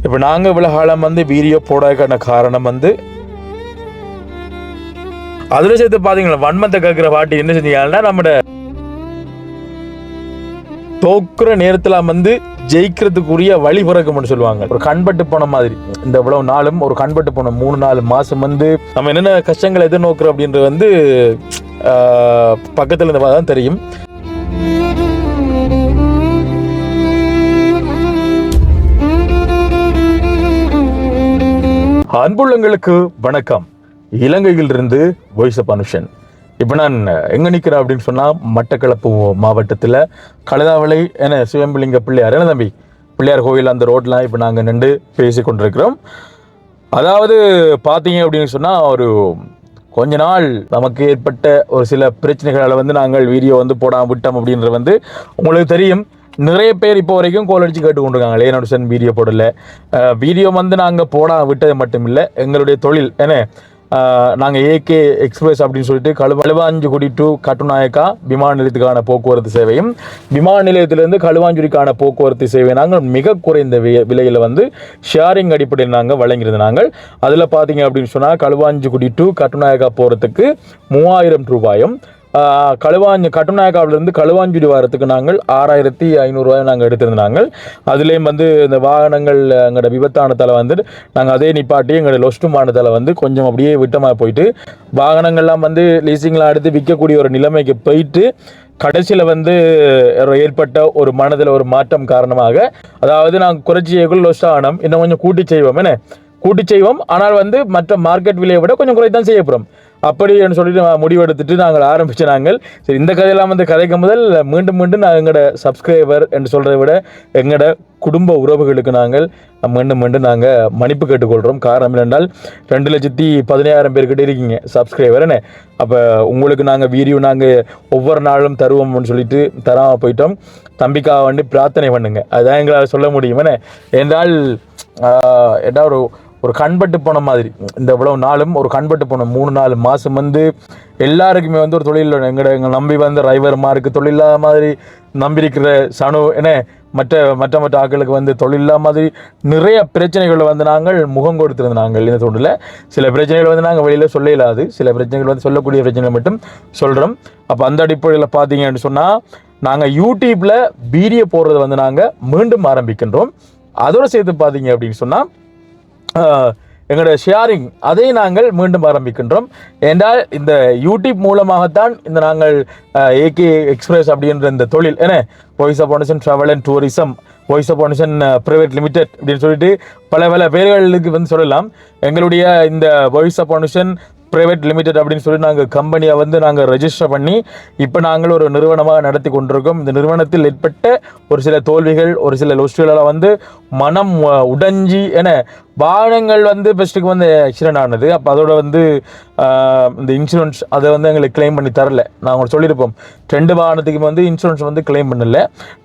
இப்போ நாங்கள் இவ்வளோ காலம் வந்து வீடியோ போடாதுக்கான காரணம் வந்து அதில் சேர்த்து பார்த்தீங்களா வன்மத்தை கேட்குற பாட்டி என்ன செஞ்சீங்கன்னா நம்மட தோக்குற நேரத்தில் வந்து ஜெயிக்கிறதுக்குரிய வழி பிறக்கும்னு சொல்லுவாங்க. ஒரு கண்பட்டு போன மாதிரி இந்த இவ்வளவு நாளும் ஒரு கண்பட்டு போன 3-4 மாசம் வந்து நம்ம என்னென்ன கஷ்டங்களை எதிர்நோக்குறோம் அப்படின்றது வந்து பக்கத்தில் இருந்த தான் தெரியும். அன்புள்ளங்களுக்கு வணக்கம். இலங்கையிலிருந்து வாய்ஸ் ஆஃப் அனுஷன். இப்போ நான் எங்கே நிற்கிறேன் அப்படின்னு சொன்னால் மட்டக்களப்பு மாவட்டத்தில் கழுதாவளை என சிவம்பிலிங்க பிள்ளையார் என்ன தம்பி பிள்ளையார் கோவில் அந்த ரோட்லாம் இப்போ நாங்கள் நின்று பேசி கொண்டிருக்கிறோம். அதாவது பார்த்தீங்க அப்படின்னு சொன்னால் ஒரு கொஞ்ச நாள் நமக்கு ஏற்பட்ட ஒரு சில பிரச்சனைகளால் வந்து நாங்கள் வீடியோ வந்து போடாமல் விட்டோம் அப்படின்றது வந்து உங்களுக்கு தெரியும். நிறைய பேர் இப்போ வரைக்கும் கோல் அடித்து கேட்டுக்கொண்டிருக்காங்க ஏன் வீடியோ போடல. வீடியோ வந்து நாங்கள் போடாமல் விட்டது மட்டும் இல்லை, எங்களுடைய தொழில் ஏன்னா நாங்கள் ஏகே எக்ஸ்பிரஸ் அப்படின்னு சொல்லிட்டு களுவாஞ்சிக்குடி டு கட்டுநாயக்கா விமான நிலையத்துக்கான போக்குவரத்து சேவையும் விமான நிலையத்திலிருந்து களுவாஞ்சுடிக்கான போக்குவரத்து சேவை நாங்கள் மிக குறைந்த விலையில் வந்து ஷேரிங் அடிப்படையில் நாங்கள் வழங்கியிருந்தாங்க. அதில் பார்த்தீங்க அப்படின்னு சொன்னால் களுவாஞ்சிக்குடி டு கட்டுநாயக்கா போகிறதுக்கு 3000 ரூபாயும் கட்டுநாயக்காவிலிருந்து களுவாஞ்சுடி வாரத்துக்கு நாங்கள் 6500 நாங்கள் எடுத்திருந்தாங்க. அதுலேயும் வந்து இந்த வாகனங்கள் எங்களோட விபத்தானத்தால் வந்து நாங்கள் அதே நிப்பாட்டி எங்களோட லொஸ்டுமானத்தால் வந்து கொஞ்சம் அப்படியே விட்டமாக போயிட்டு வாகனங்கள்லாம் வந்து லீசிங்லாம் எடுத்து விற்கக்கூடிய ஒரு நிலைமைக்கு போயிட்டு கடைசியில் வந்து ஏற்பட்ட ஒரு மனதில் ஒரு மாற்றம் காரணமாக அதாவது நாங்கள் குறைச்சி லொஸ்ட் ஆகணும் இன்னும் கொஞ்சம் கூட்டி செய்வோம் கூட்டி செய்வோம். ஆனால் வந்து மற்ற மார்க்கெட் விலையை விட கொஞ்சம் குறைத்தான் செய்ய போகிறோம் அப்படின்னு சொல்லிட்டு முடிவெடுத்துட்டு நாங்கள் ஆரம்பிச்சு நாங்கள் சரி இந்த கதையெல்லாம் வந்து கதைக்கும் முதல் மீண்டும் நான் எங்களோட சப்ஸ்கிரைபர் என்று சொல்கிறத விட எங்களோட குடும்ப உறவுகளுக்கு நாங்கள் மீண்டும் நாங்கள் மன்னிப்பு கேட்டுக்கொள்கிறோம். காரணம் என்றால் 2,16,000 பேர்கிட்ட இருக்கீங்க சப்ஸ்கிரைபர் என்ன. அப்போ உங்களுக்கு நாங்கள் வீடியோ நாங்கள் ஒவ்வொரு நாளும் தருவோம்னு சொல்லிட்டு தராமல் போயிட்டோம். தம்பிக்காக வந்து பிரார்த்தனை பண்ணுங்க, அதுதான் எங்களால் சொல்ல முடியும் என்ன. என்றால் ஒரு கண்பட்டு போன மாதிரி இந்த இவ்வளவு நாளும் ஒரு கண்பட்டு போன 3-4 மாதம் வந்து எல்லாருக்குமே வந்து ஒரு தொழில் எங்களை நம்பி வந்து டிரைவர்மாருக்கு தொழிலாத மாதிரி நம்பியிருக்கிற சனு என்ன மற்ற ஆட்களுக்கு வந்து தொழிலா மாதிரி நிறைய பிரச்சனைகளை வந்து நாங்கள் முகம் கொடுத்துருந்தாங்க. இந்த தொழிலில் சில பிரச்சனைகள் வந்து நாங்கள் வெளியில் சொல்ல இல்லாது, சில பிரச்சனைகள் வந்து சொல்லக்கூடிய பிரச்சனைகள் மட்டும் சொல்கிறோம். அப்போ அந்த அடிப்படையில் பார்த்தீங்கன்னு சொன்னால் நாங்கள் யூடியூப்பில் வீடியோ போடுறது வந்து நாங்கள் மீண்டும் ஆரம்பிக்கின்றோம். அதோடு சேர்த்து பார்த்தீங்க அப்படின்னு சொன்னால் எங்களோட ஷேரிங் அதை நாங்கள் மீண்டும் ஆரம்பிக்கின்றோம். என்றால் இந்த யூடியூப் மூலமாகத்தான் இந்த நாங்கள் ஏகே எக்ஸ்பிரஸ் அப்படின்ற இந்த தொழில் voice of Anushan travel and tourism, voice of Anushan private limited அப்படின்னு சொல்லிட்டு பல பேர்களுக்கு வந்து சொல்லலாம். எங்களுடைய இந்த voice of Anushan private limited அப்படின்னு சொல்லி நாங்கள் கம்பெனியை வந்து நாங்கள் ரெஜிஸ்டர் பண்ணி இப்போ நாங்கள் ஒரு நிறுவனமாக நடத்தி கொண்டிருக்கோம். இந்த நிறுவனத்தில் ஏற்பட்ட ஒரு சில தோல்விகள் ஒரு சில லொஸ்டுகளால் வந்து மனம் உடைஞ்சி வாகனங்கள் வந்து பெஸ்ட்டுக்கு வந்து ஆக்சிடென்ட் ஆனது. அப்போ அதோட வந்து இந்த இன்சூரன்ஸ் அதை வந்து எங்களுக்கு கிளைம் பண்ணி தரல. நாங்கள் சொல்லியிருப்போம் 2 வாகனத்துக்கு வந்து இன்சூரன்ஸ் வந்து கிளைம் பண்ணல.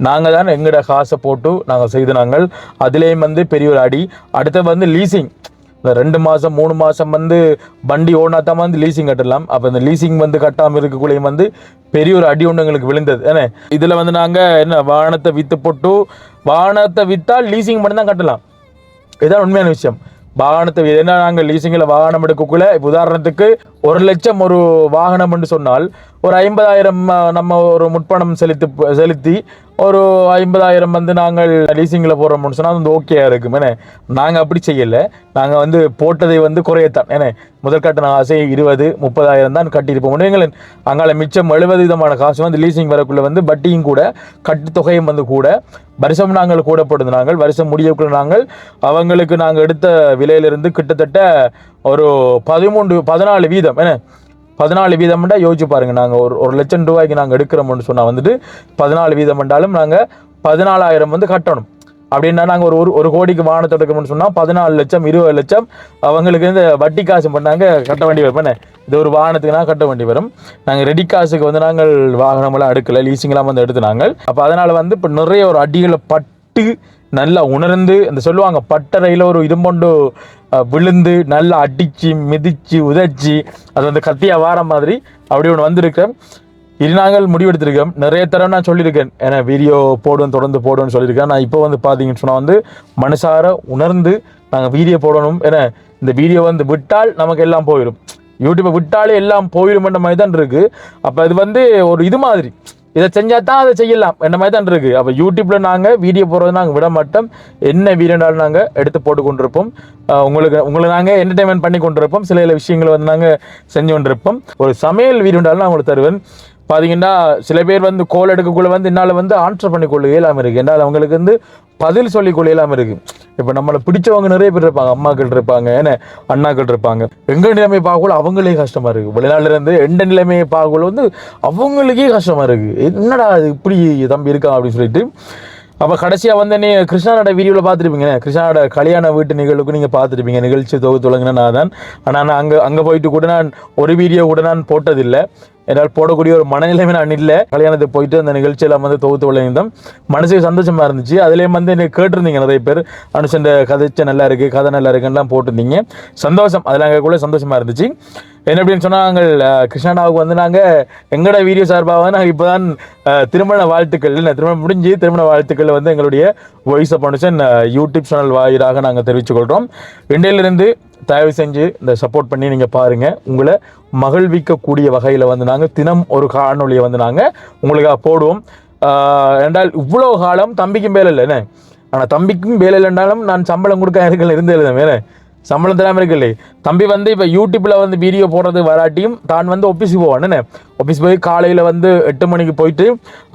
நாங்கள் தான் எங்களோட காசை போட்டு நாங்கள் செய்து நாங்கள் அதுலேயும் வந்து பெரிய ஒரு அடி. அடுத்து வந்து லீசிங் இந்த 2 மாதம் 3 மாதம் வந்து வண்டி ஓடாதான் வந்து லீசிங் கட்டலாம். அப்போ இந்த லீசிங் வந்து கட்டாமல் இருக்கக்குள்ளேயும் வந்து பெரிய ஒரு அடி ஒன்று எங்களுக்கு விழுந்தது இதில் வந்து நாங்கள் வாகனத்தை விற்று போட்டு வாகனத்தை விற்றால் லீசிங் பண்ணி தான் கட்டலாம். இதுதான் உண்மையான விஷயம். வாகனத்தை நாங்கள் லீசிங்கில் வாகனம் எடுக்கக்குள்ள இப்போ உதாரணத்துக்கு 1 லட்சம் ஒரு வாகனம் என்று சொன்னால் ஒரு 50,000 நம்ம ஒரு முற்பணம் செலுத்தி ஒரு 50,000 வந்து நாங்கள் லீசிங்கில் போடுறோம்னு சொன்னால் அது வந்து ஓகேயா இருக்கும். நாங்கள் அப்படி செய்யலை. நாங்கள் வந்து போட்டதை வந்து குறையத்தான் முதல் கட்டண ஆசை 20-30,000 தான் கட்டியிருப்போம். எங்களுக்கு அங்கால மிச்சம் 70% காசு வந்து லீசிங் வரக்குள்ள வந்து வட்டியும் கூட கட்டுத்தொகையும் வந்து கூட வருஷம் நாங்கள் கூட போடுது. நாங்கள் வருஷம் முடியக்குள்ள நாங்கள் அவங்களுக்கு நாங்கள் எடுத்த விலையிலிருந்து கிட்டத்தட்ட ஒரு 14% 14% யோசிச்சு பாருங்கள். நாங்கள் ஒரு லட்சம் ரூபாய்க்கு நாங்கள் எடுக்கிறோம்னு சொன்னால் வந்துட்டு 14% என்றாலும் நாங்கள் 14,000 வந்து கட்டணும். அப்படின்னா நாங்கள் ஒரு கோடிக்கு வாகனத்தை எடுக்கணும்னு சொன்னால் 14 லட்சம் 20 லட்சம் அவங்களுக்கு இந்த வட்டி காசு பண்ணாங்க கட்ட வேண்டி வரும். இது ஒரு வாகனத்துக்கு நாங்கள் கட்ட வேண்டி வரும். நாங்கள் ரெடி காசுக்கு வந்து நாங்கள் வாகனமெல்லாம் எடுக்கலை, லீசிங்லாம் வந்து எடுத்து நாங்கள். அப்போ அதனால் வந்து இப்போ நிறைய ஒரு அடிகளை பட்டு நல்லா உணர்ந்து இந்த சொல்லுவாங்க பட்டறையில் ஒரு இரும்பொண்டு விழுந்து நல்லா அடித்து மிதித்து உதைச்சி அது வந்து கத்தியாக வார மாதிரி அப்படி ஒன்று வந்திருக்கேன். இது நாங்கள் முடிவெடுத்திருக்கோம். நிறைய தரம் நான் சொல்லியிருக்கேன், ஏன்னா வீடியோ போடுவோம் தொடர்ந்து போடுவோம்னு சொல்லியிருக்கேன். நான் இப்போ வந்து பார்த்தீங்கன்னு சொன்னால் வந்து மனசார உணர்ந்து நாங்கள் வீடியோ போடணும். ஏன்னா இந்த வீடியோ வந்து விட்டால் நமக்கு எல்லாம் போயிடும், யூடியூப்பை விட்டாலே எல்லாம் போயிடும்ன்ற மாதிரி தான் இருக்குது. அப்போ இது வந்து ஒரு இது மாதிரி, இதை செஞ்சால் தான் அதை செய்யலாம் என்ற மாதிரி தான் இருக்குது. அப்போ யூடியூப்பில் நாங்கள் வீடியோ போடுறது நாங்கள் விட மாட்டோம். என்ன வீடியோனாலும் நாங்கள் எடுத்து போட்டு கொண்டிருப்போம். உங்களை நாங்கள் என்டர்டைன்மெண்ட் பண்ணி கொண்டிருப்போம். சில விஷயங்களை வந்து நாங்கள் செஞ்சு கொண்டிருப்போம். ஒரு சமையல் வீடியோனாலும் நான் உங்களுக்கு தருவேன். பார்த்தீங்கன்னா சில பேர் வந்து கோல் எடுக்கக்குள்ள வந்து என்னால் வந்து ஆன்சர் பண்ணிக்கொள்ள இயலாமல் இருக்குது. என்னால் அவங்களுக்கு வந்து பதில் சொல்லிக்கொள்ள இயலாமல் இருக்குது. இப்போ நம்மளை பிடிச்சவங்க நிறைய பேர் இருப்பாங்க, அம்மாக்கள் இருப்பாங்க, ஏன்னா அண்ணாக்கள் இருப்பாங்க. எங்கள் நிலைமையை பார்க்கல அவங்களே கஷ்டமாக இருக்குது. வெளிநாட்டிலேருந்து எந்த நிலைமையை பார்க்கல வந்து அவங்களுக்கே கஷ்டமாக இருக்குது. என்னடா அது இப்படி தம்பி இருக்கா அப்படின்னு சொல்லிட்டு. அப்போ கடைசியாக வந்து நீ கிருஷ்ணாவோட வீடியோவில் பார்த்துருப்பீங்க. கிருஷ்ணாவோட கல்யாண வீட்டு நிகழ்வுக்கு நீங்கள் பார்த்துருப்பீங்க. நிகழ்ச்சி தொகுத்துலங்கன்னா நான் தான். ஆனால் நான் அங்கே போயிட்டு கூட நான் ஒரு வீடியோ கூட நான் போட்டதில்லை. என்னால் போடக்கூடிய ஒரு மனநிலைமை நான் இல்லை. கல்யாணத்துக்கு போயிட்டு அந்த நிகழ்ச்சியெல்லாம் வந்து தொகுத்து விளையாண்டோம். மனசுக்கு சந்தோஷமாக இருந்துச்சு. அதுலேயும் வந்து எனக்கு கேட்டிருந்தீங்க நிறைய பேர், அனுஷன் கதைச்ச நல்லா இருக்குது, கதை நல்லா இருக்குன்னு போட்டிருந்தீங்க. சந்தோஷம், அதெல்லாம் கூட சந்தோஷமாக இருந்துச்சு. என்ன அப்படின்னு சொன்னால், நாங்கள் கிருஷ்ணாவுக்கு வந்து நாங்கள் எங்களோட வீடியோ சார்பாக நாங்கள் இப்போ தான் திருமண வாழ்த்துக்கள் இல்லை திருமணம் முடிஞ்சு திருமண வாழ்த்துக்கள் வந்து எங்களுடைய voice of Anushan YouTube channel வாயிலாக நாங்கள் தெரிவித்துக்கொள்கிறோம். இன்றையிலிருந்து தயவு செஞ்சு இந்த சப்போர்ட் பண்ணி நீங்கள் பாருங்கள். உங்களை மகிழ்விக்கக்கூடிய வகையில் வந்து நாங்கள் தினம் ஒரு காணொலியை வந்து நாங்கள் உங்களுக்காக போடுவோம். என்றால் இவ்வளோ காலம் தம்பிக்கும் வேலை இல்லை என்ன, ஆனால் தம்பிக்கும் வேலை இல்லைன்னாலும் நான் சம்பளம் கொடுக்க இருக்கல இருந்து எழுதுவேன். வேறு சம்பளம் தராமல் இருக்குல்ல. தம்பி வந்து இப்போ யூடியூப்பில் வந்து வீடியோ போடுறது வராட்டியும் தான் வந்து ஆஃபீஸுக்கு போவான். என்ன ஆஃபீஸ் போய் காலையில் வந்து 8 மணிக்கு போயிட்டு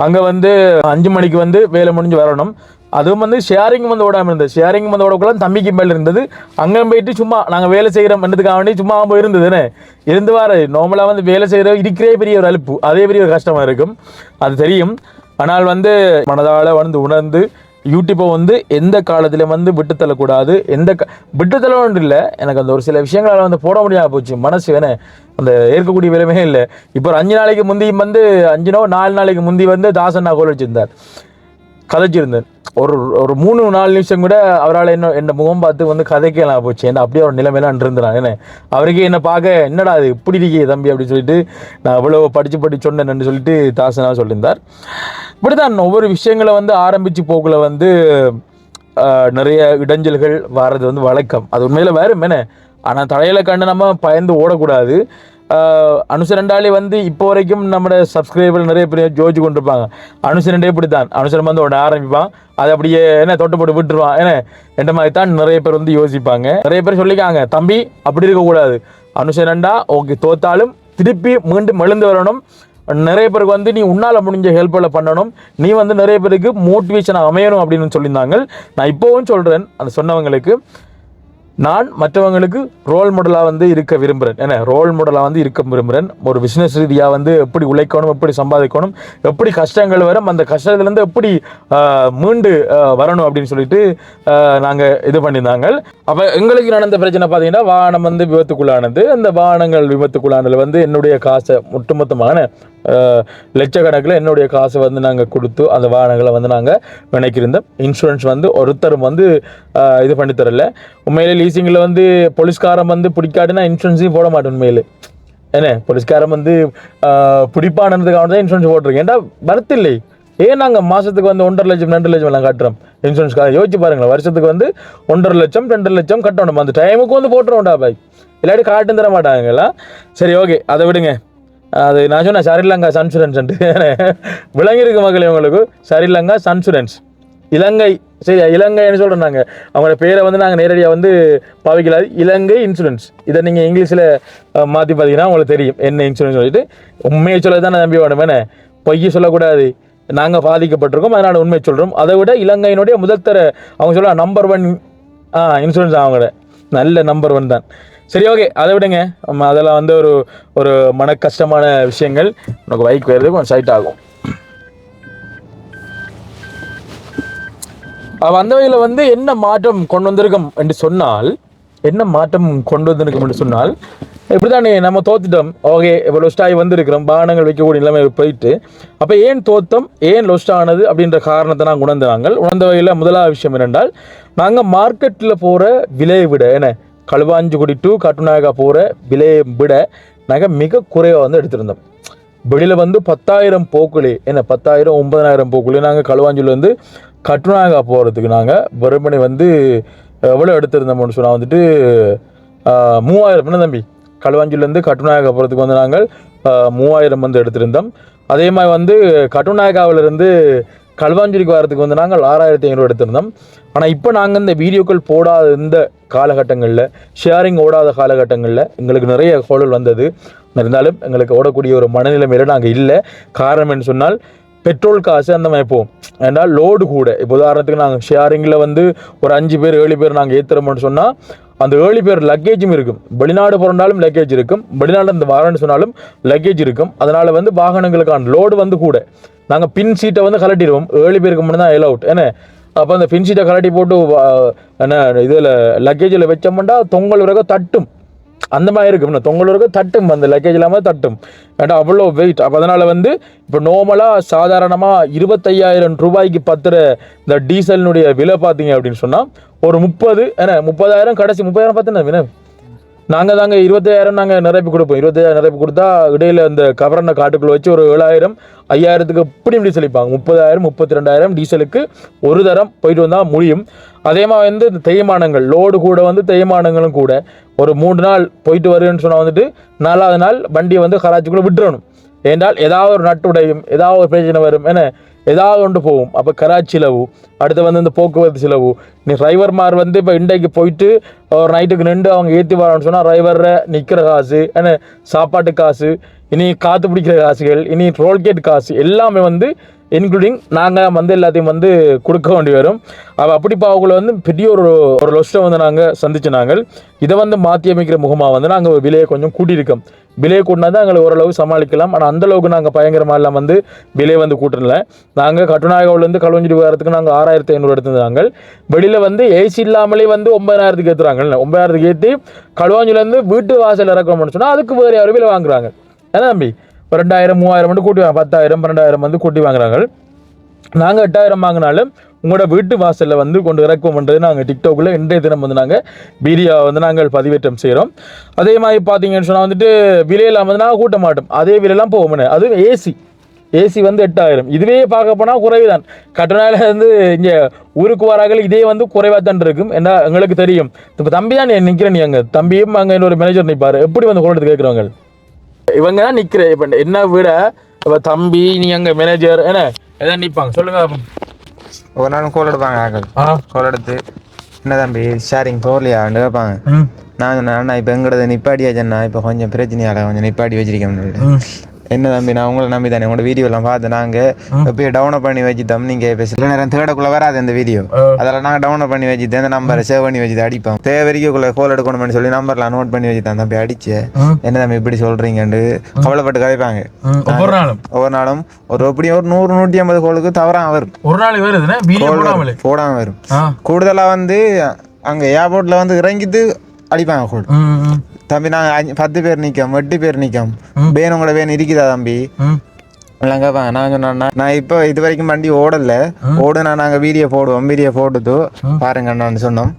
அங்கே வந்து 5 மணிக்கு வந்து வேலை முடிஞ்சு வரணும். அதுவும் வந்து ஷேரிங் வந்து ஓடாமல் இருந்தது. ஷேரிங் வந்து ஓடக்கூடாது, தம்பிக்கு மேலே இருந்தது. அங்கே போயிட்டு சும்மா நாங்கள் வேலை செய்கிறோம் பண்ணுறதுக்காக வேண்டி சும்மா போய் இருந்ததுன்னு இருந்து வர நார்மலாக வந்து வேலை செய்கிற இருக்கிறே பெரிய ஒரு அலுப்பு, அதே பெரிய ஒரு கஷ்டமாக இருக்கும், அது தெரியும். ஆனால் வந்து மனதால் வந்து உணர்ந்து யூடியூப்பை வந்து எந்த காலத்திலையும் வந்து விட்டுத்தள்ளக்கூடாது. விட்டுத்தள்ள ஒன்று இல்லை, எனக்கு அந்த ஒரு சில விஷயங்களால் வந்து போட முடியாமல் போச்சு. மனசு வேணே அந்த ஏற்கக்கூடிய விலைமே இல்லை. இப்போ ஒரு 5 நாளைக்கு முந்தியும் வந்து 4 நாளைக்கு முந்தி வந்து தாசன் கோல் வச்சுருந்தார், கதைச்சிருந்தேன். ஒரு 3-4 நிமிஷம் கூட அவரால் என்ன முகம் பார்த்து வந்து கதைக்கலாம் போச்சு. ஏன்னா அப்படியே ஒரு நிலைமையெல்லாம் இருந்தான். ஏன்னா அவருக்கு என்னை பார்க்க என்னடா அது இப்படி இருக்கே தம்பி அப்படின்னு சொல்லிட்டு நான் அவ்வளோ படித்து சொன்னேன்னு சொல்லிட்டு தாசனாக சொல்லியிருந்தார். இப்படிதான் ஒவ்வொரு விஷயங்களை வந்து ஆரம்பித்து போக்குள்ள வந்து நிறைய இடைஞ்சல்கள் வர்றது வந்து வழக்கம். அது உண்மையில் வேறு என்ன, ஆனால் தலையில கண்டு நம்ம பயந்து ஓடக்கூடாது. அனுசரண்டாலே வந்து இப்போ வரைக்கும் நம்மளோட சப்ஸ்கிரைபர் நிறைய பேர் ஜோதிச்சு கொண்டிருப்பாங்க. அனுசரண்டே இப்படி தான், அனுசரம் வந்து உடனே ஆரம்பிப்பான், அது அப்படியே என்ன தொட்டு போட்டு விட்டுருவான். ஏன்னா எந்த மாதிரி தான் நிறைய பேர் வந்து யோசிப்பாங்க. நிறைய பேர் சொல்லிக்காங்க, தம்பி அப்படி இருக்கக்கூடாது, அனுசரண்டா ஓகே தோத்தாலும் திருப்பி மீண்டும் எழுந்து வரணும். நிறைய பேருக்கு வந்து நீ உன்னால் முடிஞ்ச ஹெல்ப்ல பண்ணணும், நீ வந்து நிறைய பேருக்கு மோட்டிவேஷனாக அமையணும் அப்படின்னு சொல்லியிருந்தாங்க. நான் இப்போவும் சொல்கிறேன், அந்த சொன்னவங்களுக்கு நான் மற்றவங்களுக்கு ரோல் மாடலாக வந்து இருக்க விரும்புகிறேன். ஏன்னா ரோல் மாடலாக வந்து இருக்க விரும்புகிறேன். ஒரு பிஸ்னஸ் ரீதியாக வந்து எப்படி உழைக்கணும், எப்படி சம்பாதிக்கணும், எப்படி கஷ்டங்கள் வரும், அந்த கஷ்டத்துலேருந்து எப்படி மீண்டு வரணும் அப்படின்னு சொல்லிட்டு நாங்கள் இது பண்ணியிருந்தாங்க. அப்போ எங்களுக்கு நடந்த பிரச்சனை பார்த்தீங்கன்னா, வாகனம் வந்து விபத்துக்குள்ளானது. அந்த வாகனங்கள் விபத்துக்குள்ளானதில் வந்து என்னுடைய காசை ஒட்டுமொத்தமான லட்சக்கணக்கில் என்னுடைய காசை வந்து நாங்கள் கொடுத்து அந்த வாகனங்களை வந்து நாங்கள் நினைக்கிருந்தோம். இன்சூரன்ஸ் வந்து ஒருத்தரும் வந்து இது பண்ணி தரல. உண்மையிலே லீசிங்கில் வந்து போலீஸ்காரன் வந்து பிடிக்காட்டுனா இன்சூரன்ஸையும் போட மாட்டேன். உண்மையிலே என்ன போலீஸ்காரன் வந்து பிடிப்பானதுக்காக தான் இன்சூரன்ஸ் போட்டிருக்கேன். ஏன்டா வரத்தில்லை, ஏன் நாங்கள் மாதத்துக்கு வந்து 1.5 லட்சம் 2 லட்சம் எல்லாம் கட்டுறோம் இன்சூரன்ஸ்க்காக. யோசிச்சு பாருங்களேன், வருஷத்துக்கு வந்து 1.5 லட்சம் 2 லட்சம் கட்டணும். அந்த டைமுக்கு வந்து போட்டுருவோம்டா பாய், இல்லாட்டி காட்டும் தர மாட்டாங்களா. சரி ஓகே, அதை விடுங்க. அது நான் சொன்னேன் சரிலங்கா சன்சூரன்ஸ் விளங்கியிருக்கு மக்களே உங்களுக்கு. சரிலங்கா சன்சூரன்ஸ் இலங்கை, சரி இலங்கைன்னு சொல்கிறோம். நாங்கள் அவங்களோட பேரை வந்து நாங்கள் நேரடியாக வந்து பாவிக்கலாது, இலங்கை இன்சூரன்ஸ். இதை நீங்கள் இங்கிலீஷில் மாற்றி பார்த்தீங்கன்னா உங்களுக்கு தெரியும் என்ன இன்சூரன்ஸ் சொல்லிட்டு. உண்மையை சொல்ல தான் நான் நம்பி வேணும், என்ன பொய்யை சொல்லக்கூடாது. நாங்கள் பாதிக்கப்பட்டிருக்கோம், அதனால் உண்மையை சொல்கிறோம். அதை விட இலங்கையினுடைய முதல்தர அவங்க சொல்ல நம்பர் 1 இன்சூரன்ஸ், அவங்களோட நல்ல நம்பர் 1 தான். சரி ஓகே, அதை விடுங்க. அதெல்லாம் வந்து ஒரு மன கஷ்டமான விஷயங்கள். உனக்கு பைக் வருது கொஞ்சம் சைட் ஆகும். அந்த வகையில் வந்து என்ன மாற்றம் கொண்டு வந்திருக்கோம் என்று சொன்னால், இப்படி தானே நம்ம தோத்துட்டோம். ஓகே, இப்போ லொஸ்டாகி வந்திருக்கிறோம், வாகனங்கள் வைக்கக்கூடிய நிலைமை போயிட்டு. அப்போ ஏன் தோத்தம், ஏன் லொஸ்ட் ஆனது அப்படின்ற காரணத்தை நாங்கள் உணர்ந்த வகையில் முதலாவது விஷயம் என்னென்றால், நாங்கள் மார்க்கெட்டில் போகிற விலையை விட என்ன களுவாஞ்சிக்குடி டு கட்டுநாயக்கா போகிற விலையை விட நாங்கள் மிக குறைவாக வந்து எடுத்திருந்தோம். வெளியில் வந்து 10,000 போக்குழி என்ன 10,000 9,000 போக்குழி நாங்கள் களுவாஞ்சியில் வந்து கட்டுநாயகா போகிறதுக்கு நாங்கள் வெறுமனை வந்து எவ்வளோ எடுத்திருந்தோம்னு சொன்னால் வந்துட்டு 3,000 என்ன தம்பி களுவாஞ்சிலேருந்து கட்டுநாயகா போகிறதுக்கு வந்து நாங்கள் 3,000 வந்து எடுத்திருந்தோம். அதே மாதிரி வந்து கட்டுநாயகாவிலிருந்து களுவாஞ்சிக்கு வரதுக்கு வந்து நாங்கள் 6,500 எடுத்திருந்தோம். ஆனால் இப்போ நாங்கள் இந்த வீடியோக்கள் போடாத இந்த காலகட்டங்களில் ஷேரிங் ஓடாத காலகட்டங்களில் எங்களுக்கு நிறைய கோளல் வந்தது. இருந்தாலும் எங்களுக்கு ஓடக்கூடிய ஒரு மனநிலைமையில் நாங்கள் இல்லை. காரணம் என்று சொன்னால் பெட்ரோல் காசு அந்த மாதிரி போகும். ஏன்னால் லோடு கூட இப்போ உதாரணத்துக்கு நாங்கள் ஷேரிங்கில் வந்து ஒரு 5 பேர் 7 பேர் நாங்கள் ஏற்றுறோம்னு சொன்னால் அந்த 7 பேர் லக்கேஜும் இருக்கும். வெளிநாடு பிறந்தாலும் லக்கேஜ் இருக்கும், வெளிநாடு இந்த வாரன்னு சொன்னாலும் லக்கேஜ் இருக்கும். அதனால் வந்து வாகனங்களுக்கான லோடு வந்து கூட நாங்கள் பின் சீட்டை வந்து கலட்டிடுவோம். 7 பேருக்கு மட்டும் தான் எல் அவுட். ஏன்னா அப்போ அந்த பின் சீட்டை கலட்டி போட்டு என்ன இதில் லக்கேஜில் வச்சோம்னா தொங்கல் வரைக்கும் தட்டும். அந்த மாதிரி இருக்கும். தொங்கல் வரைக்கும் தட்டும், அந்த லக்கேஜ் இல்லாமல் தட்டும். ஏன்னா அவ்வளோ வெயிட். அப்போ அதனால் வந்து இப்போ நார்மலாக சாதாரணமாக 25,000 ரூபாய்க்கு பத்துற இந்த டீசலினுடைய விலை பார்த்தீங்க அப்படின்னு சொன்னால் ஒரு 30,000 கடைசி 30,000 பார்த்துன்னா நாங்கள் தாங்க 25,000 நாங்கள் நிரப்பி கொடுப்போம். 25,000 நிரப்பி கொடுத்தா இடையில் அந்த கவரனை காட்டுக்குள்ள வச்சு ஒரு 7,000 5,000க்கு இப்படி டீசல் வைப்பாங்க. 30,000 32,000 டீசலுக்கு ஒரு தரம் போயிட்டு வந்தால் முடியும். அதே மாதிரி வந்து இந்த தேய்மானங்கள் லோடு கூட வந்து தேய்மானங்களும் கூட ஒரு 3 நாள் போயிட்டு வருன்னு சொன்னால் வந்துட்டு 4வது நாள் வண்டியை வந்து கராச்சிக்குள்ளே விட்டுறணும். ஏன்றால் ஏதாவது ஒரு நட்டுடையும் ஏதாவது ஒரு பிரச்சனை வரும். ஏன்னா ஏதாவது ஒன்று போகும். அப்போ கராச்சி செலவு, அடுத்து வந்து இந்த போக்குவரத்து செலவு. நீ டிரைவர்மார் வந்து இப்போ இன்றைக்கு போயிட்டு ஒரு நைட்டுக்கு நின்று அவங்க ஏற்றி வரான்னு சொன்னால் டிரைவரை நிற்கிற காசு, ஏன்னா சாப்பாட்டு காசு, இனி காற்று பிடிக்கிற காசுகள், இனி டோல்கேட் காசு எல்லாமே வந்து இன்க்ளூடிங் நாங்கள் வந்து எல்லாத்தையும் வந்து கொடுக்க வேண்டி வரும். அப்படி அவங்கள வந்து பெரிய ஒரு லொஸ்ட்டை வந்து நாங்கள் சந்திச்சு நாங்கள் இதை வந்து மாற்றி அமைக்கிற முகமாக வந்து நாங்கள் விலையை கொஞ்சம் கூட்டியிருக்கோம். விலையை கூட்டினா தான் எங்களை ஓரளவு சமாளிக்கலாம். ஆனால் அந்தளவுக்கு நாங்கள் பயங்கரமாக எல்லாம் வந்து விலையை வந்து கூட்டல. நாங்கள் கட்டுநாயகாவிலேருந்து களுவாஞ்சி வரத்துக்கு நாங்கள் 6,500 எடுத்திருந்தாங்க. வெளியில் வந்து ஏசி இல்லாமலே வந்து 9,000க்கு ஏற்றுறாங்க. 9,000க்கு ஏற்றி களுவாஞ்சிலேருந்து வீட்டு வாசல் இறக்கணும்னு சொன்னால் அதுக்கு வேறு யாரும் விலை வாங்குறாங்க. ஏன்னா தம்பி 2,000 3,000 வந்து கூட்டி வாங்க, 10,000 12,000 வந்து கூட்டி வாங்குறாங்க. நாங்கள் 8,000 வாங்கினாலும் உங்களோட வீட்டு வாசலில் வந்து கொண்டு இறக்குவோம் பண்ணுறது நாங்கள் டிக்டாக்கில் இன்றைய தினம் வந்து நாங்கள் வீடியோ வந்து நாங்கள் பதிவேற்றம் செய்கிறோம். அதே மாதிரி பார்த்தீங்கன்னு சொன்னால் வந்துட்டு விலையில் வந்து நாங்கள் கூட்ட மாட்டோம். அதே விலையெல்லாம் போவோம். அது ஏசி வந்து 8,000. இதுவே பார்க்க போனால் குறைவு தான். கட்டுநாயில வந்து இங்கே ஊருக்கு வரார்கள் இதே வந்து குறைவாக தான் இருக்கும். என்ன எங்களுக்கு தெரியும். இப்போ தம்பி தான் நிற்கிறேன். நீ அங்கே தம்பியும் அங்கே இன்னொரு மேனேஜர் நிற்பார். எப்படி வந்து கொண்டு கேட்குறவங்க இவங்க தான் நிற்கிறேன். இப்போ என்ன விட இப்போ தம்பி நீ அங்கே மேனேஜர் என்ன எதாவது நிற்பாங்க சொல்லுங்க. ஒரு நாள் கோல் எடுப்பாங்க. கோல் எடுத்து என்ன தம்பி ஷேரிங் போகலையான்னு கேட்பாங்க. நான் சொன்னேன் இப்போ எங்களோட நிப்பாட்டியாச்சேன்னா இப்போ கொஞ்சம் பிரச்சனையால கொஞ்சம் நிப்பாட்டி வச்சிருக்கேன். என்ன தம்பி நான் உங்களை நம்பி தானே உங்களோட வீடியோலாம் பார்த்து நாங்கள் எப்பயும் டவுன்லோட் பண்ணி வச்சுட்டோம். நீங்கள் சில நேரம் தேடக்குள்ளே வராது இந்த வீடியோ. அதெல்லாம் நாங்கள் டவுன்லோட் பண்ணி வச்சுட்டு அந்த நம்பரை சேவ் பண்ணி வச்சுட்டு அடிப்போம். தேவைக்குள்ளே கோல் எடுக்கணும்னு சொல்லி நம்பர்லாம் நோட் பண்ணி வச்சுட்டான். தம்பி அடிச்சு என்ன தம்பி இப்படி சொல்கிறீங்கன்னு கவலைப்பட்டு கதைப்பாங்க. ஒவ்வொரு நாளும் எப்படியும் ஒரு 100-150 கோலுக்கு தவறாக வரும். ஒரு நாளைக்கு வருது போடாமல் வரும். கூடுதலாக வந்து அங்கே ஏர்போர்ட்டில் வந்து இறங்கிட்டு அடிப்பாங்க கோல். தம்பி நாங்கள் 10 பேர் நிற்கும் 8 பேர் நிற்கும் வேணும் உங்களோட வேணும் இருக்குதா தம்பி எல்லாம் கேட்பாங்க. நான் சொன்னேன்னா நான் இப்போ இது வரைக்கும் வண்டி ஓடுனா நாங்கள் வீடியோ போடுவோம். வீடியோ போட்டுட்டு பாருங்கன்னு சொன்னோம்.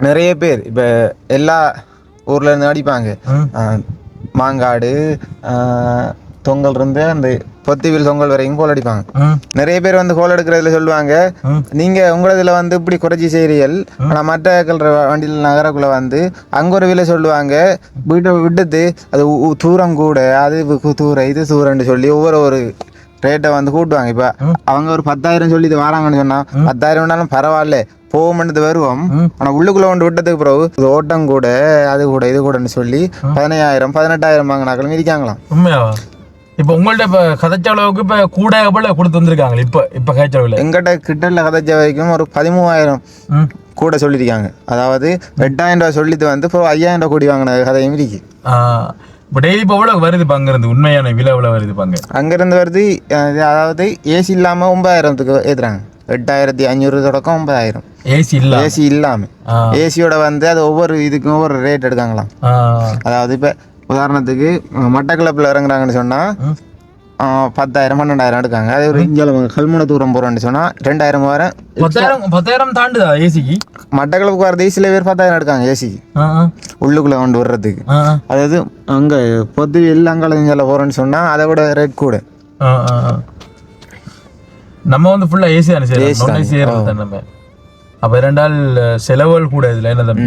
நிறைய பேர் இப்போ எல்லா ஊர்ல இருந்து அடிப்பாங்க. மாங்காடு தொங்கல் இருந்து அந்த பொத்திவில் தொங்கல் வரைக்கும் கோல் அடிப்பாங்க. நிறைய பேர் வந்து கோல் எடுக்கிறதுல சொல்லுவாங்க நீங்க உங்களதுல வந்து இப்படி குறைச்சி செய்கிறீர்கள். ஆனால் மற்ற வண்டியில் நகரக்குள்ள வந்து அங்க ஒரு விலை சொல்லுவாங்க. வீட்டை விட்டுட்டு அது தூரம் கூட அது தூரம் இது தூரம்னு சொல்லி ஒவ்வொரு ரேட்டை வந்து கூட்டுவாங்க. இப்போ அவங்க ஒரு 10,000 சொல்லி இது வராங்கன்னு சொன்னா 10,000 பரவாயில்ல போகும்ன்றது வருவோம். ஆனால் உள்ளுக்குள்ள கொண்டு விட்டதுக்கு பிறகு ஓட்டம் கூட அது கூட இது கூடன்னு சொல்லி 15,000 18,000 வாங்கினாக்களும் இருக்காங்களாம். இப்போ உங்கள்ட்ட இப்போ கதைச்ச அளவுக்கு இப்போ கூட கொடுத்து வந்திருக்காங்க. இப்போ கதைச்சளவில் எங்கிட்ட கிட்டல கதைச்ச வரைக்கும் ஒரு 13,000 கூட சொல்லியிருக்காங்க. அதாவது 8,000 ரூபா சொல்லிட்டு வந்து இப்போ 5,000 கோடி வாங்கின கதையும் இருக்கு. இப்போ டெய்லி இப்போ எவ்வளோ வருது அங்கேருந்து உண்மையான விலை எவ்வளோ வருது அங்கேருந்து வருது. அதாவது ஏசி இல்லாமல் 9,000க்கு ஏற்றுறாங்க. 8,500 தொடக்கம் 9,000 ஏசி இல்லாமல். ஏசியோட வந்து அது ஒவ்வொரு இதுக்கும் ஒவ்வொரு ரேட் எடுக்காங்களாம். அதாவது இப்போ உதாரணத்துக்கு மட்டக்களப்பில் இறங்குறாங்கன்னு சொன்னால் 10,000 12,000 எடுக்காங்க. அதே ஒரு இஞ்சால கல்முனை தூரம் போகிறோன்னு சொன்னால் 2,000 வர 10,000 தாண்டுதா ஏசிக்கு? மட்டக்களப்புக்கு வரது சில பேர் 10,000 எடுக்காங்க ஏசிக்கு உள்ளுக்குள்ளே கொண்டு வர்றதுக்கு. அதாவது அங்கே பொது எல்லாம் இஞ்சால போகிறோன்னு சொன்னால் அதை விட ரேட் கூட. நம்ம வந்து ஃபுல்லாக ஏசி தானே செய்யறோம், ஏசி நம்ம. அப்போ 2 நாள் செலவுகள் கூட இதில் என்ன தம்பி?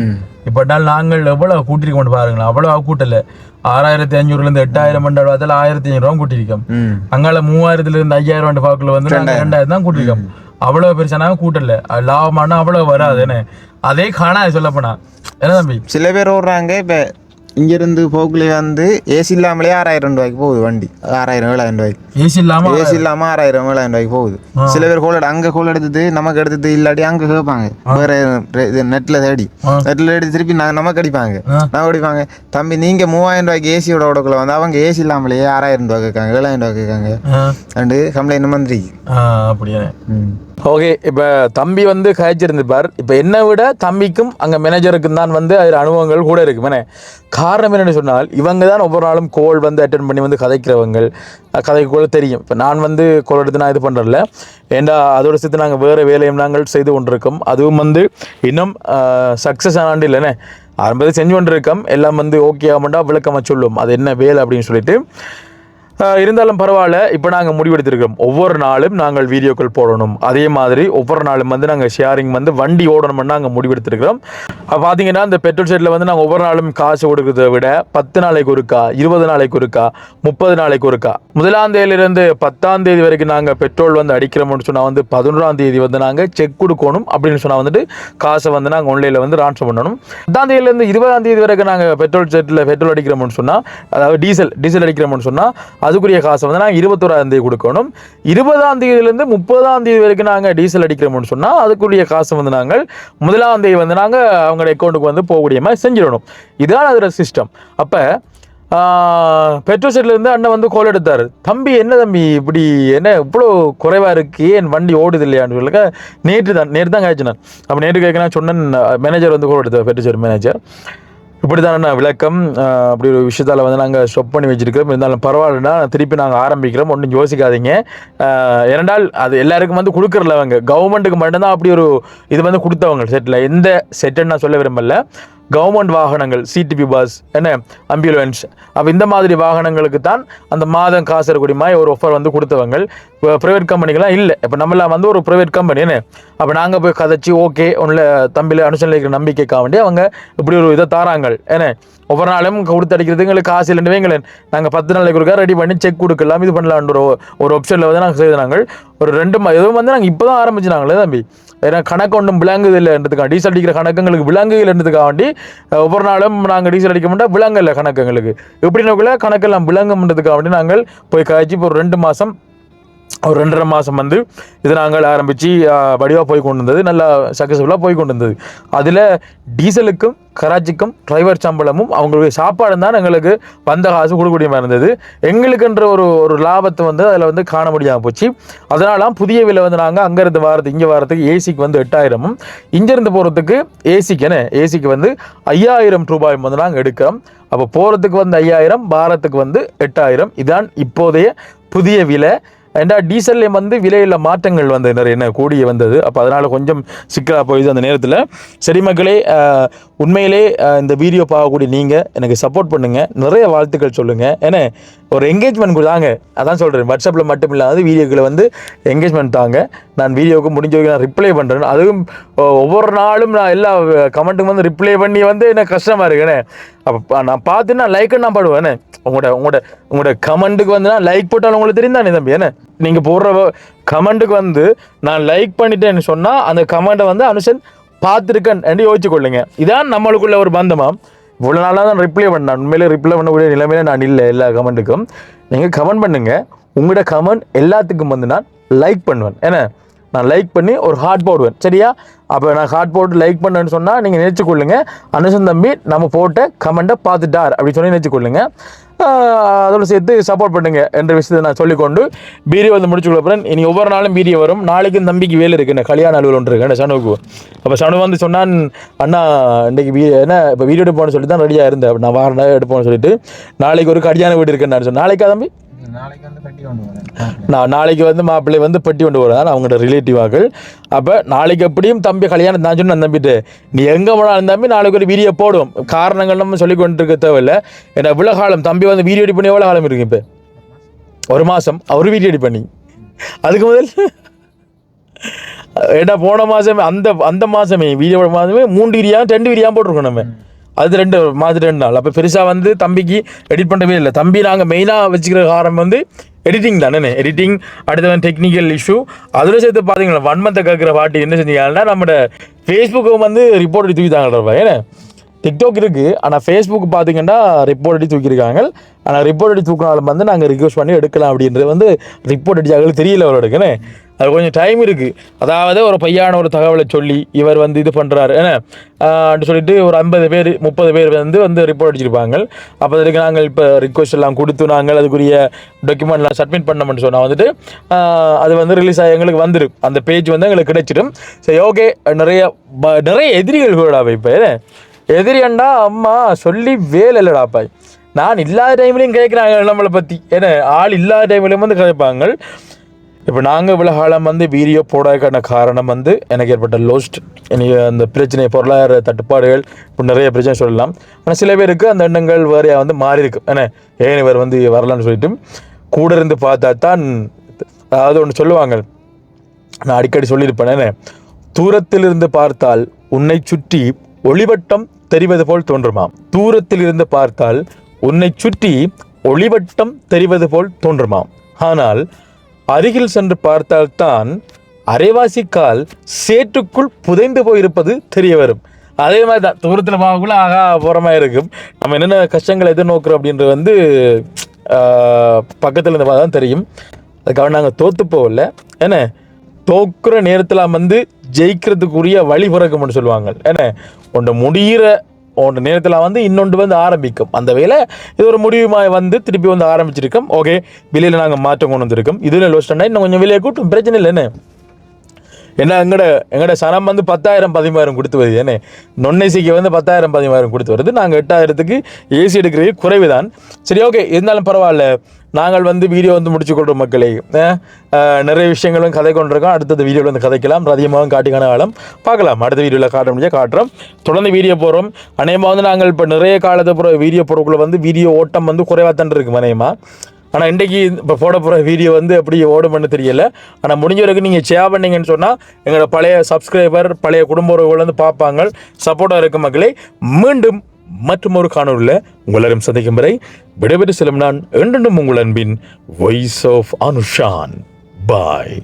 இப்போ நாங்கள் எவ்வளோ கூட்டிருக்க கொண்டு பாருங்களேன், அவ்வளோ கூட்டல. 6,500 8,000 மண்டாள் அதில் 1,500 கூட்டிருக்கோம். அங்கால 3,000 5,000 பாக்குல வந்து 2,000 தான் கூட்டிருக்கோம். அவ்வளோ பெருசானா கூட்டல, லாபமான அவ்வளோ வராது. என்ன அதே காணாது சொல்ல போனா என்ன தம்பி? சில பேர் ஓடுறாங்க. இப்போ இங்கிருந்து போக்குல வந்து ஏசி இல்லாமலே 6,000 ரூபாய்க்கு போகுது வண்டி. 6,000 7,000 ரூபாய்க்கு ஏசி இல்லாம 6,000 7,000 ரூபாய்க்கு போகுது. சில பேர் கோல் அங்கே கோல் எடுத்தது நமக்கு எடுத்தது இல்லாட்டி அங்கே கேட்பாங்க, வேற நெட்ல தேடி திருப்பி நமக்கு அடிப்பாங்க. நான் அடிப்பாங்க, தம்பி நீங்க 3,000 ரூபாய்க்கு ஏசியோட ஓடக்குள்ள வந்து அவங்க ஏசி இல்லாமலே 6,000 ரூபாய் கேட்காங்க, 7,000 ரூபாய் கேட்காங்க. ரெண்டு கம்ப்ளைண்ட் மந்திரி அப்படியே. ஓகே, இப்போ தம்பி வந்து கழிச்சிருந்துப்பார். இப்போ என்னை விட தம்பிக்கும் அங்கே மேனேஜருக்கும் தான் வந்து அதில் அனுபவங்கள் கூட இருக்குமே. காரணம் என்னென்னு சொன்னால் இவங்க தான் ஒவ்வொரு நாளும் கோல் வந்து அட்டென்ட் பண்ணி வந்து கதைக்கிறவங்க, கதைக்கு கூட தெரியும். இப்போ நான் வந்து கோல் எடுத்து நான் இது பண்ணுறதில்ல, ஏண்டா அதோட சேர்த்து நாங்கள் வேறு வேலையும் நாங்கள் செய்து கொண்டிருக்கோம். அதுவும் வந்து இன்னும் சக்ஸஸ் ஆனாண்டு இல்லைண்ணே, ஆரம்பத்தில் செஞ்சு கொண்டிருக்கோம். எல்லாம் வந்து ஓகே ஆமாண்டா விளக்கமாக சொல்லும் அது என்ன வேலை அப்படின்னு சொல்லிட்டு. இருந்தாலும் பரவாயில்ல, இப்போ நாங்கள் முடிவெடுத்திருக்கிறோம் ஒவ்வொரு நாளும் நாங்கள் வீடியோக்கள் போடணும். அதே மாதிரி ஒவ்வொரு நாளும் வந்து நாங்கள் ஷேரிங் வந்து வண்டி ஓடணும்னு நாங்கள் முடிவெடுத்திருக்கிறோம். பார்த்தீங்கன்னா இந்த பெட்ரோல் ஷெட்டில் வந்து நாங்கள் ஒவ்வொரு நாளும் காசு கொடுக்கறத விட 10 நாளைக்கு ஒருக்கா, 20 நாளைக்கு ஒருக்கா, 30 நாளைக்கு ஒருக்கா, 1ஆம் தேதியிலிருந்து 10ஆம் தேதி வரைக்கும் நாங்கள் பெட்ரோல் வந்து அடிக்கிறோம்னு சொன்னால் வந்து 11ஆம் தேதி வந்து நாங்கள் செக் கொடுக்கணும். அப்படின்னு சொன்னால் வந்துட்டு காசை வந்து நாங்கள் ஆன்லைனில் வந்து ட்ரான்ஸ்ஃபர் பண்ணணும். 10ஆம் தேதியிலேருந்து 20ஆம் தேதி வரைக்கும் நாங்கள் பெட்ரோல் ஷெட்டில் பெட்ரோல் அடிக்கிறோம்னு சொன்னால், அதாவது டீசல் அடிக்கிறோம்னு சொன்னால் அதுக்குரிய காசை வந்து நாங்கள் 21ஆம் தேதி கொடுக்கணும். 20ஆம் தேதியிலேருந்து 30ஆம் தேதி வரைக்கும் நாங்கள் டீசல் அடிக்கிறோம்னு சொன்னால் அதுக்குரிய காசை வந்து நாங்கள் 1ஆம் தேதி வந்து நாங்கள் அவங்களோட அக்கௌண்ட்டுக்கு வந்து போகக்கூடிய மாதிரி செஞ்சிடணும். இதுதான் அதோட சிஸ்டம். அப்போ பெட்ரோல் ஷெட்லேருந்து அண்ணன் வந்து கோல் எடுத்தார். தம்பி என்ன தம்பி இப்படி என்ன இவ்வளோ குறைவாக இருக்குது, என் வண்டி ஓடுது இல்லையான்னு சொல்லுங்க. நேற்று தான் கேட்சினேன். அப்போ நேற்று கேட்க சொன்னேன், மேனேஜர் வந்து கோல் எடுத்தார், பெட்ரோல் ஷெட் மேனேஜர். இப்படி தானே விளக்கம். அப்படி ஒரு விஷயத்தால் வந்து நாங்கள் ஸ்டாப் பண்ணி வச்சுருக்கோம். இருந்தாலும் பரவாயில்லன்னா திருப்பி நாங்கள் ஆரம்பிக்கிறோம், ஒன்றும் யோசிக்காதீங்க. இரண்டால் அது எல்லாருக்கும் வந்து கொடுக்குறல, அவங்க கவர்மெண்ட்டுக்கு மட்டும்தான் அப்படி ஒரு இது வந்து கொடுத்தவங்க செட்டில். எந்த செட்டுன்னு நான் சொல்ல விரும்பல. கவர்மெண்ட் வாகனங்கள், சிடிபி பஸ், என்ன ஆம்புலன்ஸ், அப்போ இந்த மாதிரி வாகனங்களுக்கு தான் அந்த மாதம் காசு இருக்கக்கூடிய மாதிரி ஒரு ஆஃபர் வந்து கொடுத்தவங்க. இப்போ ப்ரைவேட் கம்பெனிக்கெலாம் இல்லை. இப்போ நம்மளாம் வந்து ஒரு ப்ரைவேட் கம்பெனி என்ன, அப்போ நாங்கள் போய் கதைச்சி ஓகே ஒன்றில் தம்பியில் அனுசரில் இருக்கிற நம்பிக்கைக்காக வேண்டி அவங்க இப்படி ஒரு இதை தாராங்க. ஏன்னா ஒவ்வொரு நாளும் கொடுத்து அடிக்கிறதுக்கு எங்களுக்கு காசு இல்லைன்னு வைங்களேன், நாங்கள் 10 நாளைக்கு கொடுக்க ரெடி பண்ணி செக் கொடுக்கலாம், இது பண்ணலான்ற ஒரு ஆப்ஷனில் வந்து நாங்கள் செய்தாங்க. ஒரு 2 எதுவும் வந்து நாங்கள் இப்போ தான் ஆரம்பிச்சினாங்களே தம்பி. ஏன்னா கணக்கு ஒன்றும் விளங்குது இல்லைன்றதுக்காக, டீசல் அடிக்கிற கணக்குங்களுக்கு விளங்கு இல்லைன்றதுக்காக வேண்டி ஒவ்வொரு நாளும் நாங்கள் டீசல் அடிக்க மாட்டோம், விளங்க இல்லை கணக்குங்களுக்கு. எப்படின்னாக்குள்ள கணக்கெல்லாம் விளங்குன்றதுக்காக வேண்டி நாங்கள் போய் காய்ச்சி இப்போ ஒரு 2 மாதம் ஒரு 2.5 மாதம் வந்து இதை நாங்கள் ஆரம்பித்து வடிவாக போய் கொண்டு வந்தது, நல்லா சக்ஸஸ்ஃபுல்லாக போய் கொண்டு வந்தது. அதில் டீசலுக்கும் கராச்சிக்கும் டிரைவர் சம்பளமும் அவங்களுடைய சாப்பாடு தான் எங்களுக்கு வந்த காசு கொடுக்கக்கூடிய மாதிரி இருந்தது. எங்களுக்குன்ற ஒரு லாபத்தை வந்து அதில் வந்து காண முடியாமல் போச்சு. அதனால புதிய விலை வந்து நாங்கள் அங்கேருந்து இங்கே வாரத்துக்கு ஏசிக்கு வந்து 8,000, இங்கேருந்து போகிறதுக்கு ஏசிக்கு வந்து 5,000 ரூபாய் வந்து நாங்கள் எடுக்கிறோம். அப்போ போகிறதுக்கு வந்து 5,000, வாரத்துக்கு வந்து 8,000. இதுதான் இப்போதைய புதிய விலை. ஏன்னா டீசல்ல வந்து விலையில் மாற்றங்கள் வந்து நிறைய கூடிய வந்தது. அப்போ அதனால் கொஞ்சம் சிக்கலாக போயிடுது அந்த நேரத்தில். சரி மக்களே, உண்மையிலே இந்த வீடியோ பார்க்கக்கூடிய நீங்கள் எனக்கு சப்போர்ட் பண்ணுங்கள், நிறைய வாழ்த்துக்கள் சொல்லுங்கள். ஏன்னா ஒரு என்கேஜ்மெண்ட் தாங்க, அதான் சொல்கிறேன். வாட்ஸ்அப்பில் மட்டும் இல்லாத வீடியோக்களை வந்து என்கேஜ்மெண்ட் தாங்க. நான் வீடியோவுக்கு முடிஞ்ச வரைக்கும் நான் ரிப்ளை பண்ணுறேன். அதுவும் ஒவ்வொரு நாளும் நான் எல்லா கமெண்ட்டுக்கும் வந்து ரிப்ளை பண்ணி வந்து எனக்கு கஷ்டமாக இருக்குண்ணே. அப்போ நான் பார்த்து நான் லைக்கு நான் பாடுவேன். உங்களோட கமெண்ட்டுக்கு வந்து நான் லைக் போட்டாலும் உங்களுக்கு தெரியும் தானே தம்பி. என்ன நீங்கள் போடுற கமெண்ட்டுக்கு வந்து நான் லைக் பண்ணிட்டேன்னு சொன்னால் அந்த கமெண்ட்டை வந்து அனுசன் பார்த்துருக்கேன் என்று யோசிச்சு கொள்ளுங்க. இதான் நம்மளுக்குள்ள ஒரு பந்தமா. இவ்வளோ நாளாக தான் ரிப்ளை பண்ணேன். உண்மையிலே ரிப்ளை பண்ணக்கூடிய நிலைமையில நான் இல்லை. எல்லா கமெண்ட்டுக்கும் நீங்கள் கமெண்ட் பண்ணுங்கள். உங்களோட கமெண்ட் எல்லாத்துக்கும் வந்து நான் லைக் பண்ணுவேன். ஏன்னா நான் லைக் பண்ணி ஒரு ஹார்ட் போடுவேன், சரியா? அப்போ நான் ஹார்ட் போட்டு லைக் பண்ணேன்னு சொன்னால் நீங்கள் நினச்சிக்கொள்ளுங்க, அனுசன் தம்பி நம்ம போட்ட கமெண்ட்டை பார்த்துட்டார் அப்படின்னு சொல்லி நினச்சிக்கொள்ளுங்க. அதோடு சேர்த்து சப்போர்ட் பண்ணுங்க என்ற விஷயத்தை நான் சொல்லிக்கொண்டு வீடியோ வந்து முடிச்சுக்கொள்ள. இனி ஒவ்வொரு நாளும் வீடியோ வரும். நாளைக்கும் தம்பிக்கு வேலை இருக்குது, கல்யாண அலுவல் ஒன்று இருக்கு சனுவுக்கு. அப்போ சனு வந்து சொன்னான், அண்ணா இன்றைக்கி என்ன இப்போ வீடியோ எடுப்போன்னு சொல்லி தான் ரெடியாக இருந்தேன். நான் வாரம் எடுப்போம்னு சொல்லிட்டு நாளைக்கு ஒரு கல்யாண வீடு இருக்குன்னு சொன்னேன். நாளைக்கா தம்பி? நாளைக்கு வந்து பெட்டி கொண்டு வரேன். நாளைக்கு வந்து மாப்பிள்ளை வந்து பெட்டி கொண்டு வரதான் அவங்களோட ரிலேட்டிவ் ஆக்கள். அப்போ நாளைக்கு எப்படியும் தம்பி கல்யாணம் நான் சொன்னேன் தம்பிட்டு நீ எங்கே போனாலும் தம்பி நாளைக்கு ஒரு வீடியோ போடுவோம். காரணங்கள் நம்ம சொல்லி கொண்டு இருக்க தேவையில்லை. ஏன்னா இவ்வளோ காலம் தம்பி வந்து வீடியோ எடிட் பண்ணி எவ்வளோ காலம் இருக்கு? இப்போ 1 மாதம் அவர் வீடியோ எடிட் பண்ணி அதுக்கு முதல் ஏன்னா போன மாதமே அந்த மாதமே வீடியோ மாதமே 3 வீடியோ 2 வீடியோ போட்டிருக்கோம் நம்ம. அது 2 மாதம் 2 நாள். அப்போ பெருசாக வந்து தம்பிக்கு எடிட் பண்ணவே இல்லை. தம்பி நாங்கள் மெயினாக வச்சுக்கிற காரணம் வந்து எடிட்டிங் தானே. எடிட்டிங் அடுத்த வந்து டெக்னிக்கல் இஷ்யூ அதில் சேர்த்து பார்த்தீங்களா 1 மந்த்தை கேட்குற பாட்டு என்ன செஞ்சீங்கன்னா நம்மளோட ஃபேஸ்புக்கு வந்து ரிப்போர்ட் எடுத்து தூக்கிட்டாங்கன்றப்ப. ஏன்னா டிக்டாக் இருக்குது ஆனால் ஃபேஸ்புக் பார்த்தீங்கன்னா ரிப்போர்ட் அடி தூக்கியிருக்காங்க. ஆனால் ரிப்போர்ட் அடி தூக்கினாலும் வந்து நாங்கள் ரிக்வஸ்ட் பண்ணி எடுக்கலாம் அப்படின்றது வந்து ரிப்போர்ட் அடிச்சாங்களுக்கு தெரியல அவரோடுக்குன்னு. அது கொஞ்சம் டைம் இருக்குது. அதாவது ஒரு பையான ஒரு தகவலை சொல்லி இவர் வந்து இது பண்ணுறாரு ஏன்னா அப்படி சொல்லிட்டு ஒரு 50 பேர் 30 பேர் வந்து ரிப்போர்ட் அடிச்சிருப்பாங்க. அப்போ அதுக்கு நாங்கள் இப்போ ரிக்வஸ்ட் எல்லாம் கொடுத்து நாங்கள் அதுக்குரிய டாக்குமெண்ட்லாம் சப்மிட் பண்ணோம்னு சொன்னால் வந்துட்டு அது வந்து ரிலீஸ் ஆகி எங்களுக்கு வந்துடும். அந்த பேஜ் வந்து எங்களுக்கு கிடைச்சிடும். சரி ஓகே. நிறைய எதிரிகள் கூடாப்பா. இப்போ எதிரியண்டா அம்மா சொல்லி வேலை இல்லைடாப்பா. நான் இல்லாத டைம்லையும் கேட்குறாங்க நம்மளை பற்றி. ஏன்னா ஆள் இல்லாத டைம்லையும் வந்து கேட்பாங்க. இப்போ நாங்கள் இவ்வளோ காலம் வந்து வீடியோ போடாக்கான காரணம் வந்து எனக்கு ஏற்பட்ட லோஸ்ட் எனக்கு அந்த பிரச்சனை பொருளாதார தட்டுப்பாடுகள் இப்போ நிறைய பிரச்சனை சொல்லலாம். ஆனால் சில பேருக்கு அந்த எண்ணங்கள் வேறையாக வந்து மாறி இருக்கு. ஏன்னா ஏன் இவர் வந்து வரலான்னு சொல்லிட்டு கூட இருந்து பார்த்தா தான் அதாவது ஒன்று சொல்லுவாங்க. நான் அடிக்கடி சொல்லியிருப்பேன். ஏன்னா தூரத்தில் இருந்து பார்த்தால் உன்னை சுற்றி ஒளிவட்டம் தெரிவது போல் தோன்றுமாம். தூரத்தில் இருந்து பார்த்தால் உன்னை சுற்றி ஒளிவட்டம் தெரிவது போல் தோன்றுமாம். ஆனால் அருகில் சென்று பார்த்தால்தான் அரைவாசிக்கால் சேற்றுக்குள் புதைந்து போயிருப்பது தெரிய வரும். அதே மாதிரி தான் தூரத்தில் பார்க்கக்குள்ள ஆகா போகிறமாக இருக்கும். நம்ம என்னென்ன கஷ்டங்களை எதிர்நோக்குறோம் அப்படின்றது வந்து பக்கத்தில் இருந்து பார்த்தா தான் தெரியும். அதுக்காக நாங்கள் தோற்று போகல. ஏன்னா தோக்குற நேரத்தில் வந்து ஜெயிக்கிறதுக்குரிய வழி பிறக்கும்னு சொல்லுவாங்க. ஏன்னா ஒன்று முடிகிற ஒன்று நேரத்தில் வந்து இன்னொன்று வந்து ஆரம்பிக்கும். அந்த வேலை இது ஒரு முடிவுமாய் வந்து திருப்பி வந்து ஆரம்பிச்சிருக்கோம். ஓகே விலையில் நாங்கள் மாற்றம் கொண்டு வந்திருக்கோம். இதில் லோஸ்டா இன்னும் கொஞ்சம் விலையை கூட்டும் பிரச்சனை இல்லை. ஏன்னா எங்களோட சனம் வந்து 10,000-15,000 கொடுத்து வருது. ஏன்னா நொன்னைசிக்கு வந்து 10,000-15,000 கொடுத்து வருது. நாங்கள் 8,000க்கு ஏசி எடுக்கிறது குறைவு தான். சரி ஓகே இருந்தாலும் பரவாயில்ல. நாங்கள் வந்து வீடியோ வந்து முடிச்சு கொள்கிறோம் மக்களே. நிறைய விஷயங்களும் கதை கொண்டிருக்கோம். அடுத்தது வீடியோவில் வந்து கதைக்கலாம். அதிகமாகவும் காட்டிக்கான காலம் பார்க்கலாம். அடுத்த வீடியோவில் காட்ட முடிஞ்சா காட்டுறோம். தொடர்ந்து வீடியோ போகிறோம். அநேகமாக வந்து நாங்கள் இப்போ நிறைய காலத்தை வீடியோ போடுறதுக்குள்ள வந்து வீடியோ ஓட்டம் வந்து குறைவாக தான் இருக்குது அநேகமாக. ஆனால் இன்றைக்கி இப்போ போட போகிற வீடியோ வந்து எப்படி ஓடும்னு தெரியல. ஆனால் முடிஞ்ச வரைக்கும் நீங்கள் ஷேர் பண்ணிங்கன்னு சொன்னால் எங்களோட பழைய சப்ஸ்கிரைபர் பழைய குடும்ப உறவுகள் வந்து பார்ப்பாங்க. சப்போர்ட்டாக இருக்கும் மக்களே. மீண்டும் மற்றும் ஒரு காணொலியில் உங்களரும் சந்திக்கும் வரை விடைபெற்று செல்லும் நான் என்றும் உங்கள் அன்பின் வாய்ஸ் ஆஃப் அனுஷான். பாய்.